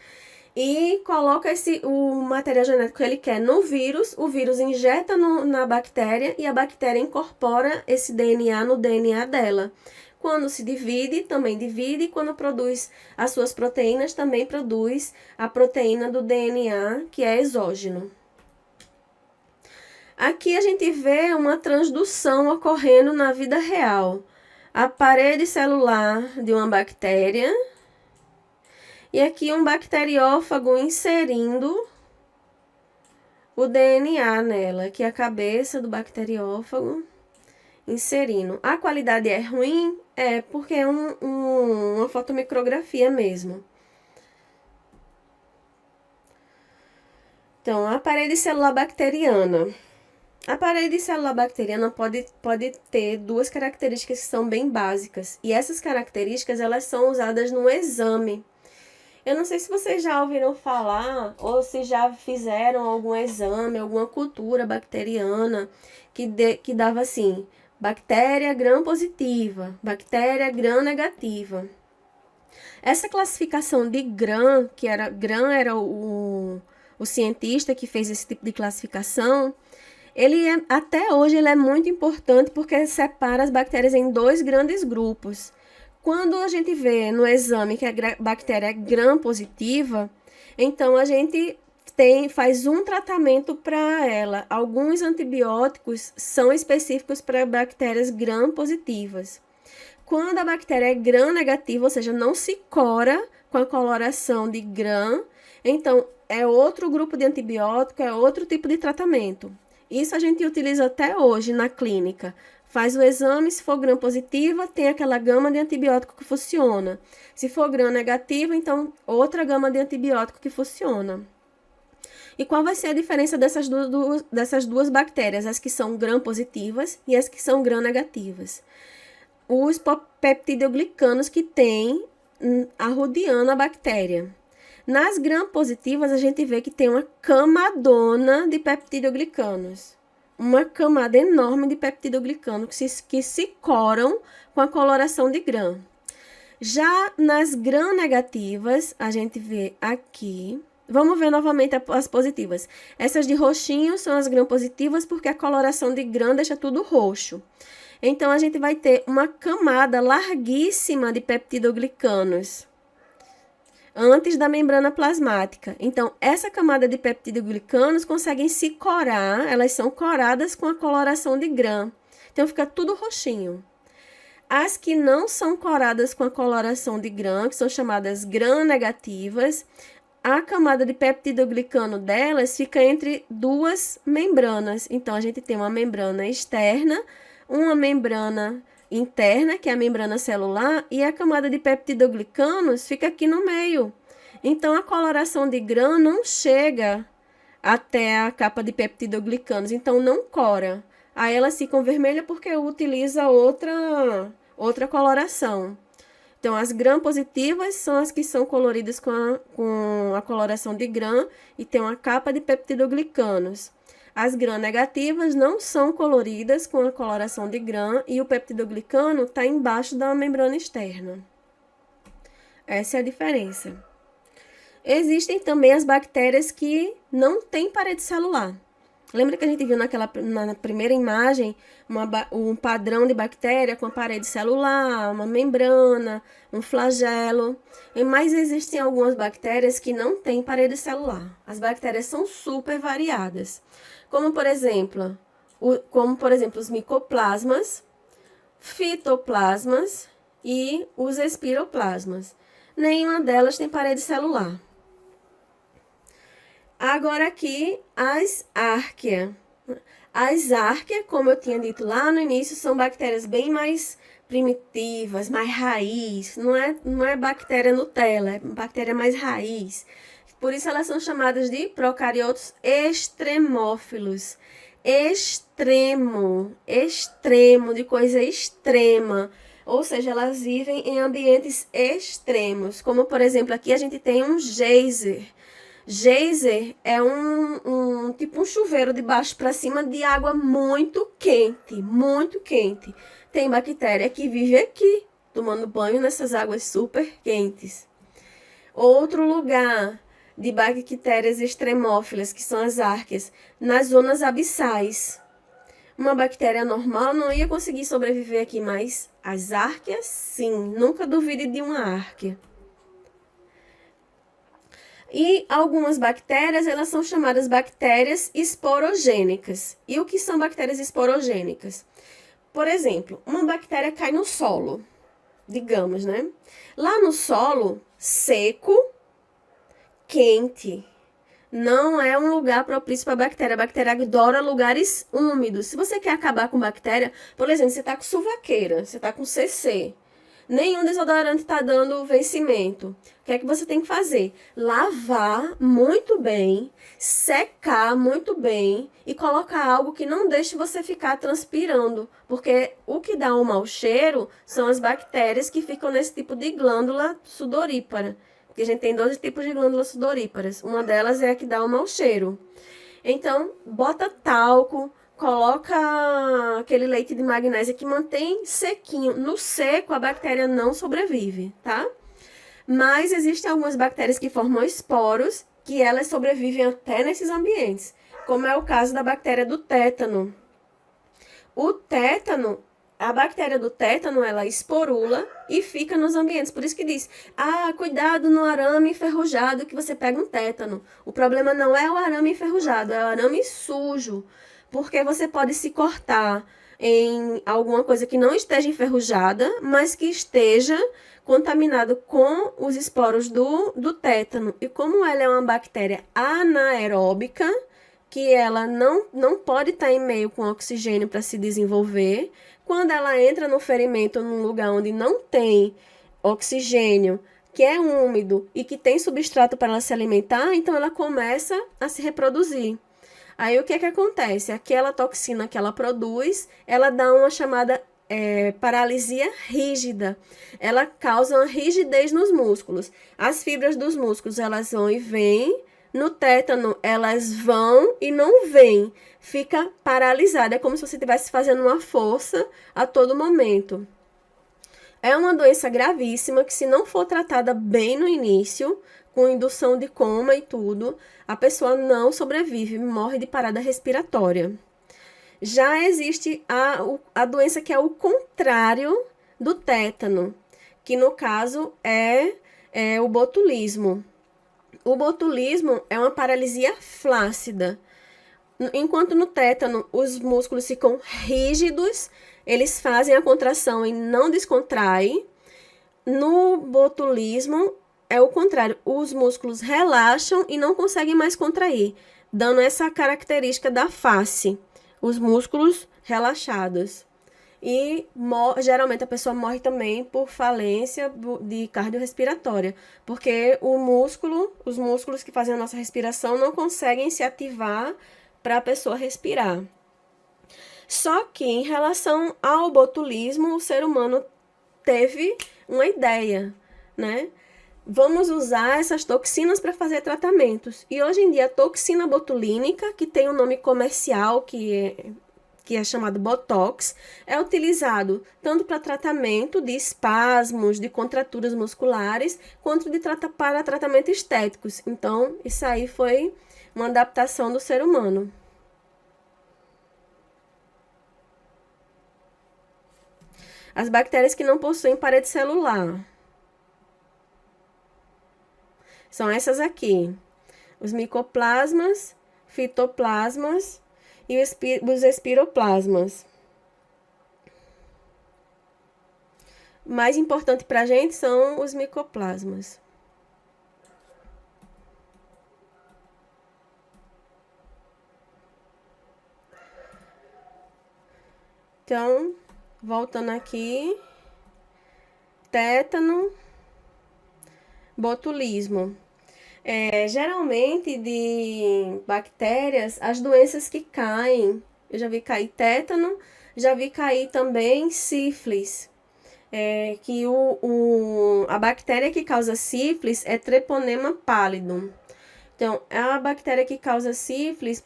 e coloca o material genético que ele quer no vírus, o vírus injeta na bactéria e a bactéria incorpora esse DNA no DNA dela. Quando se divide, também divide, e quando produz as suas proteínas, também produz a proteína do DNA, que é exógeno. Aqui a gente vê uma transdução ocorrendo na vida real. A parede celular de uma bactéria e aqui um bacteriófago inserindo o DNA nela, que é a cabeça do bacteriófago inserindo. A qualidade é ruim? É, porque é uma fotomicrografia mesmo. Então, a parede celular bacteriana. A parede celular bacteriana pode ter duas características que são bem básicas. E essas características, elas são usadas no exame. Eu não sei se vocês já ouviram falar ou se já fizeram algum exame, alguma cultura bacteriana que dava assim: bactéria gram-positiva, bactéria gram-negativa. Essa classificação de Gram era o cientista que fez esse tipo de classificação. Até hoje ele é muito importante porque separa as bactérias em dois grandes grupos. Quando a gente vê no exame que a bactéria é gram-positiva, então a gente faz um tratamento para ela. Alguns antibióticos são específicos para bactérias gram-positivas. Quando a bactéria é gram-negativa, ou seja, não se cora com a coloração de gram, então é outro grupo de antibiótico, é outro tipo de tratamento. Isso a gente utiliza até hoje na clínica. Faz o exame, se for gram-positiva, tem aquela gama de antibiótico que funciona. Se for gram-negativa, então outra gama de antibiótico que funciona. E qual vai ser a diferença dessas duas bactérias, as que são gram-positivas e as que são gram-negativas? os peptidoglicanos que tem arrodeando a bactéria. Nas gram-positivas, a gente vê que tem uma camadona de peptidoglicanos. Uma camada enorme de peptidoglicanos que se coram com a coloração de gram. Já nas gram-negativas, a gente vê aqui. Vamos ver novamente as positivas. Essas de roxinho são as gram-positivas porque a coloração de gram deixa tudo roxo. Então, a gente vai ter uma camada larguíssima de peptidoglicanos antes da membrana plasmática. Então, essa camada de peptidoglicanos conseguem se corar, elas são coradas com a coloração de gram. Então, fica tudo roxinho. As que não são coradas com a coloração de gram, que são chamadas gram-negativas, a camada de peptidoglicano delas fica entre duas membranas. Então, a gente tem uma membrana externa, uma membrana interna, que é a membrana celular, e a camada de peptidoglicanos fica aqui no meio. Então, a coloração de gram não chega até a capa de peptidoglicanos, então não cora. Aí elas ficam vermelhas porque utiliza outra coloração. Então, as gram-positivas são as que são coloridas com a coloração de gram e tem uma capa de peptidoglicanos. As gram-negativas não são coloridas com a coloração de gram e o peptidoglicano está embaixo da membrana externa. Essa é a diferença. Existem também as bactérias que não têm parede celular. Lembra que a gente viu na primeira imagem um padrão de bactéria com a parede celular, uma membrana, um flagelo. Mas existem algumas bactérias que não têm parede celular. As bactérias são super variadas. Como por exemplo os micoplasmas, fitoplasmas e os espiroplasmas. Nenhuma delas tem parede celular. Agora aqui, as árqueas. As árqueas, como eu tinha dito lá no início, são bactérias bem mais primitivas, mais raiz. Não é bactéria Nutella, é bactéria mais raiz. Por isso elas são chamadas de procariotos extremófilos. Extremo, de coisa extrema. Ou seja, elas vivem em ambientes extremos. Como, por exemplo, aqui a gente tem um geyser. Geyser é tipo um chuveiro de baixo para cima de água muito quente, muito quente. Tem bactéria que vive aqui, tomando banho nessas águas super quentes. Outro lugar de bactérias extremófilas, que são as árqueas, nas zonas abissais. Uma bactéria normal não ia conseguir sobreviver aqui, mas as árqueas, sim. Nunca duvide de uma árquea. E algumas bactérias, elas são chamadas bactérias esporogênicas. E o que são bactérias esporogênicas? Por exemplo, uma bactéria cai no solo, digamos, né? Lá no solo, seco, quente, não é um lugar propício para bactéria. A bactéria adora lugares úmidos. Se você quer acabar com bactéria, por exemplo, você está com suvaqueira, você está com CC, nenhum desodorante está dando vencimento. O que é que você tem que fazer? Lavar muito bem, secar muito bem e colocar algo que não deixe você ficar transpirando. Porque o que dá um mau cheiro são as bactérias que ficam nesse tipo de glândula sudorípara. Porque a gente tem 12 tipos de glândulas sudoríparas. Uma delas é a que dá o mau cheiro. Então, bota talco, coloca aquele leite de magnésia que mantém sequinho. No seco, a bactéria não sobrevive, tá? Mas existem algumas bactérias que formam esporos, que elas sobrevivem até nesses ambientes. Como é o caso da bactéria do tétano. O tétano, a bactéria do tétano, ela esporula e fica nos ambientes. Por isso que diz, cuidado no arame enferrujado que você pega um tétano. O problema não é o arame enferrujado, é o arame sujo. Porque você pode se cortar em alguma coisa que não esteja enferrujada, mas que esteja contaminado com os esporos do tétano. E como ela é uma bactéria anaeróbica, que ela não pode estar em meio com oxigênio para se desenvolver, quando ela entra no ferimento num lugar onde não tem oxigênio, que é úmido e que tem substrato para ela se alimentar, então ela começa a se reproduzir. Aí o que é que acontece? Aquela toxina que ela produz, ela dá uma chamada paralisia rígida. Ela causa uma rigidez nos músculos. As fibras dos músculos, elas vão e vêm. No tétano, elas vão e não vêm. Fica paralisada. É como se você estivesse fazendo uma força a todo momento. É uma doença gravíssima que, se não for tratada bem no início, com indução de coma e tudo, a pessoa não sobrevive, morre de parada respiratória. Já existe a doença que é o contrário do tétano, que no caso é o botulismo. O botulismo é uma paralisia flácida. Enquanto no tétano os músculos ficam rígidos, eles fazem a contração e não descontraem. No botulismo é o contrário, os músculos relaxam e não conseguem mais contrair, dando essa característica da face, os músculos relaxados. E geralmente a pessoa morre também por falência de cardiorrespiratória, porque os músculos que fazem a nossa respiração não conseguem se ativar para a pessoa respirar. Só que em relação ao botulismo, o ser humano teve uma ideia, né? Vamos usar essas toxinas para fazer tratamentos. E hoje em dia a toxina botulínica, que tem um nome comercial que é chamado Botox, é utilizado tanto para tratamento de espasmos, de contraturas musculares, quanto para tratamento estéticos. Então, isso aí foi uma adaptação do ser humano. As bactérias que não possuem parede celular são essas aqui: os micoplasmas, fitoplasmas e os espiroplasmas. Mais importante para a gente são os micoplasmas. Então, voltando aqui, tétano, botulismo. Geralmente de bactérias, as doenças que caem, eu já vi cair tétano, já vi cair também sífilis. Que a bactéria que causa sífilis é Treponema pallidum. Então, a bactéria que causa sífilis,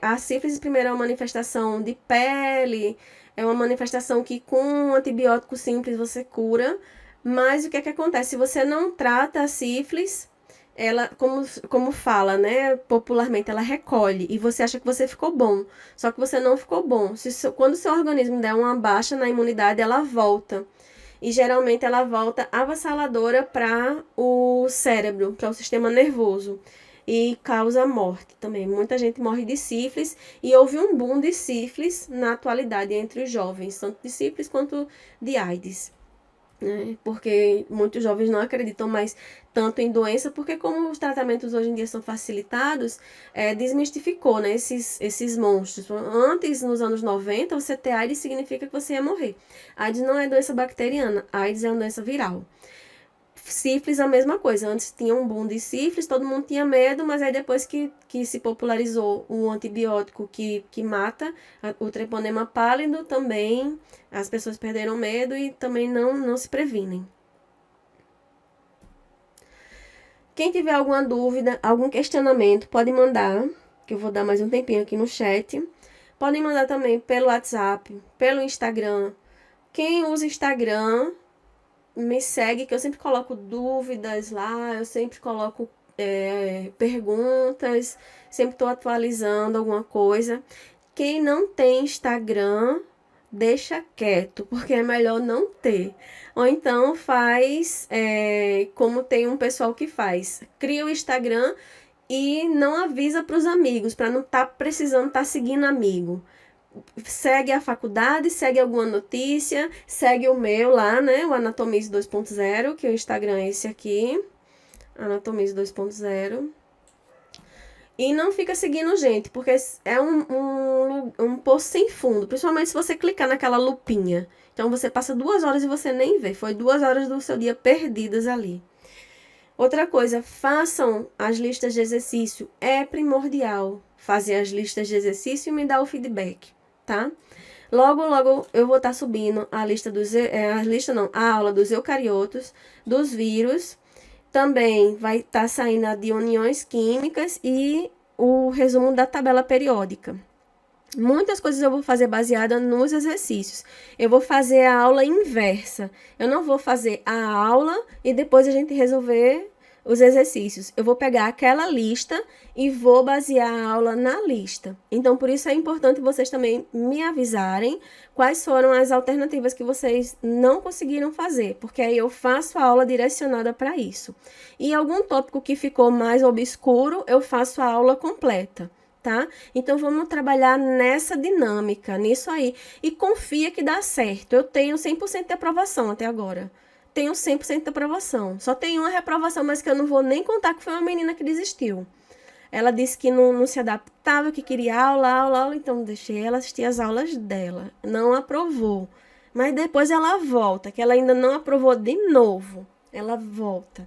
a sífilis primeiro é uma manifestação de pele, é uma manifestação que com um antibiótico simples você cura, mas o que é que acontece? Se você não trata a sífilis, ela, como fala, né, popularmente, ela recolhe e você acha que você ficou bom, só que você não ficou bom. Quando o seu organismo der uma baixa na imunidade, ela volta. E geralmente ela volta avassaladora para o cérebro, para o sistema nervoso. E causa morte também. Muita gente morre de sífilis e houve um boom de sífilis na atualidade entre os jovens, tanto de sífilis quanto de AIDS. Né? Porque muitos jovens não acreditam mais tanto em doença, porque como os tratamentos hoje em dia são facilitados, desmistificou, né, esses monstros. Antes, nos anos 90, você ter AIDS significa que você ia morrer. AIDS não é doença bacteriana, AIDS é uma doença viral. Sífilis, a mesma coisa. Antes tinha um boom de sífilis, todo mundo tinha medo, mas aí depois que se popularizou o antibiótico que mata, o Treponema pálido, também as pessoas perderam medo e também não se previnem. Quem tiver alguma dúvida, algum questionamento, pode mandar, que eu vou dar mais um tempinho aqui no chat. Podem mandar também pelo WhatsApp, pelo Instagram. Quem usa Instagram, me segue, que eu sempre coloco dúvidas lá, eu sempre coloco perguntas, sempre estou atualizando alguma coisa. Quem não tem Instagram, deixa quieto, porque é melhor não ter. Ou então faz como tem um pessoal que faz, cria o Instagram e não avisa para os amigos, para não estar precisando estar seguindo amigo. Segue a faculdade, segue alguma notícia, segue o meu lá, né? O Anatomize 2.0, que o Instagram é esse aqui. Anatomize 2.0. E não fica seguindo gente, porque é um poço sem fundo. Principalmente se você clicar naquela lupinha. Então você passa 2 horas e você nem vê. Foi 2 horas do seu dia perdidas ali. Outra coisa, façam as listas de exercício. É primordial fazer as listas de exercício e me dar o feedback, tá? Logo, logo eu vou estar subindo a lista a aula dos eucariotos, dos vírus. Também vai estar saindo a de uniões químicas e o resumo da tabela periódica. Muitas coisas eu vou fazer baseada nos exercícios. Eu vou fazer a aula inversa. Eu não vou fazer a aula e depois a gente resolver os exercícios. Eu vou pegar aquela lista e vou basear a aula na lista. Então, por isso é importante vocês também me avisarem quais foram as alternativas que vocês não conseguiram fazer, porque aí eu faço a aula direcionada para isso. E algum tópico que ficou mais obscuro, eu faço a aula completa. Tá? Então vamos trabalhar nessa dinâmica, nisso aí. E confia que dá certo. Eu tenho 100% de aprovação até agora. Tenho 100% de aprovação. Só tem uma reprovação, mas que eu não vou nem contar, que foi uma menina que desistiu. Ela disse que não se adaptava, que queria aula, então deixei ela assistir as aulas dela. Não aprovou. Mas depois ela volta, que ela ainda não aprovou de novo. Ela volta.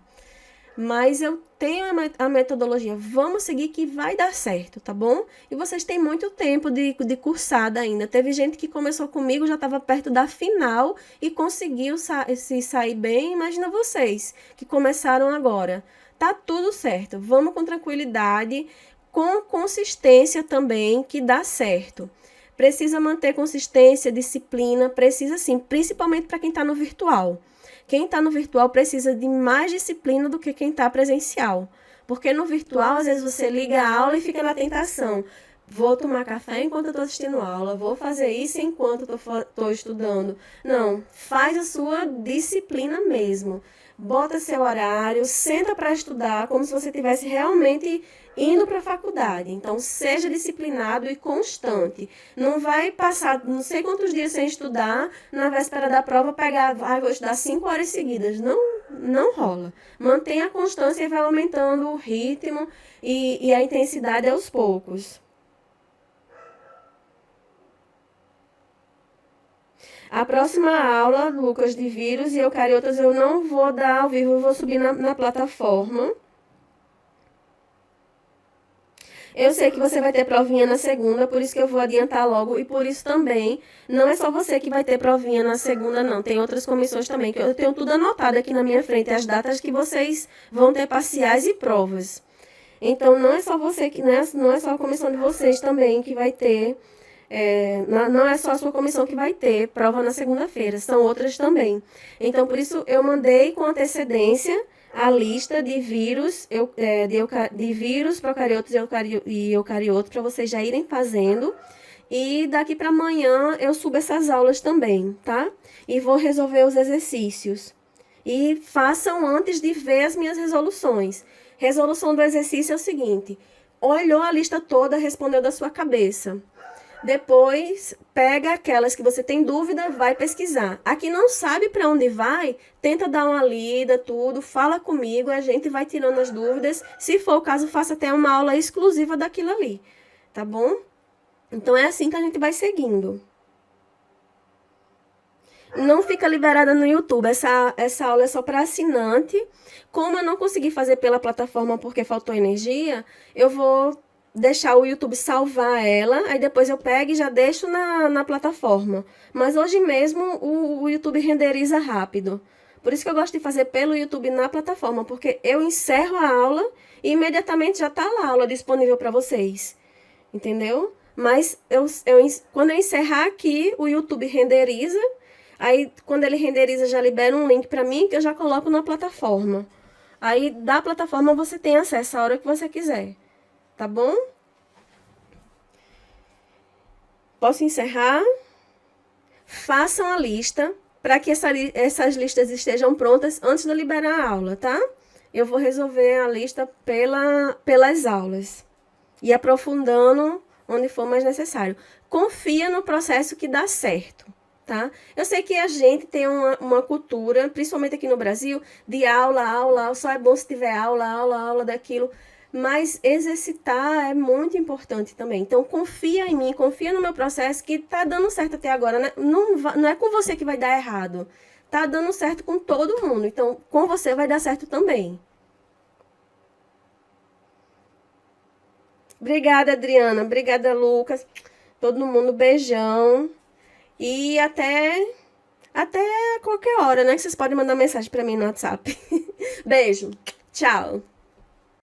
Mas eu tenho a metodologia, vamos seguir que vai dar certo, tá bom? E vocês têm muito tempo de cursada ainda. Teve gente que começou comigo, já estava perto da final e conseguiu se sair bem. Imagina vocês, que começaram agora. Tá tudo certo, vamos com tranquilidade, com consistência também, que dá certo. Precisa manter consistência, disciplina, precisa sim, principalmente para quem está no virtual. Quem está no virtual precisa de mais disciplina do que quem está presencial. Porque no virtual, às vezes, você liga a aula e fica na tentação. Vou tomar café enquanto eu estou assistindo aula, vou fazer isso enquanto estou estudando. Não, faz a sua disciplina mesmo. Bota seu horário, senta para estudar, como se você estivesse realmente indo para a faculdade. Então, seja disciplinado e constante. Não vai passar não sei quantos dias sem estudar, na véspera da prova pegar, vou estudar 5 horas seguidas. Não rola. Mantenha a constância e vai aumentando o ritmo e a intensidade aos poucos. A próxima aula, Lucas, de vírus e eucariotas, eu não vou dar ao vivo, eu vou subir na plataforma. Eu sei que você vai ter provinha na segunda, por isso que eu vou adiantar logo. E por isso também, não é só você que vai ter provinha na segunda, não. Tem outras comissões também, que eu tenho tudo anotado aqui na minha frente, as datas que vocês vão ter parciais e provas. Então, não é só você, não é só a comissão de vocês também que vai ter. Não é só a sua comissão que vai ter prova na segunda-feira, são outras também. Então, por isso, eu mandei com antecedência a lista de vírus, de vírus, procariotos e eucariotos, para vocês já irem fazendo. E daqui para amanhã eu subo essas aulas também, tá? E vou resolver os exercícios. E façam antes de ver as minhas resoluções. Resolução do exercício é o seguinte: olhou a lista toda, respondeu da sua cabeça. Depois, pega aquelas que você tem dúvida, vai pesquisar. Aqui não sabe para onde vai, tenta dar uma lida, tudo, fala comigo, a gente vai tirando as dúvidas. Se for o caso, faça até uma aula exclusiva daquilo ali, tá bom? Então, é assim que a gente vai seguindo. Não fica liberada no YouTube, essa aula é só para assinante. Como eu não consegui fazer pela plataforma porque faltou energia, eu vou deixar o YouTube salvar ela, aí depois eu pego e já deixo na plataforma. Mas hoje mesmo o YouTube renderiza rápido. Por isso que eu gosto de fazer pelo YouTube na plataforma, porque eu encerro a aula e imediatamente já está lá a aula disponível para vocês. Entendeu? Mas quando eu encerrar aqui, o YouTube renderiza. Aí, quando ele renderiza, já libera um link para mim que eu já coloco na plataforma. Aí, da plataforma, você tem acesso a hora que você quiser. Tá bom? Posso encerrar? Façam a lista para que essas listas estejam prontas antes de liberar a aula, tá? Eu vou resolver a lista pelas aulas e aprofundando onde for mais necessário. Confia no processo que dá certo, tá? Eu sei que a gente tem uma cultura, principalmente aqui no Brasil, de aula, só é bom se tiver aula daquilo. Mas exercitar é muito importante também. Então, confia em mim, confia no meu processo que tá dando certo até agora, né? Não é com você que vai dar errado. Tá dando certo com todo mundo. Então, com você vai dar certo também. Obrigada, Adriana. Obrigada, Lucas. Todo mundo, beijão. E até qualquer hora, né? Vocês podem mandar mensagem pra mim no WhatsApp. Beijo. Tchau.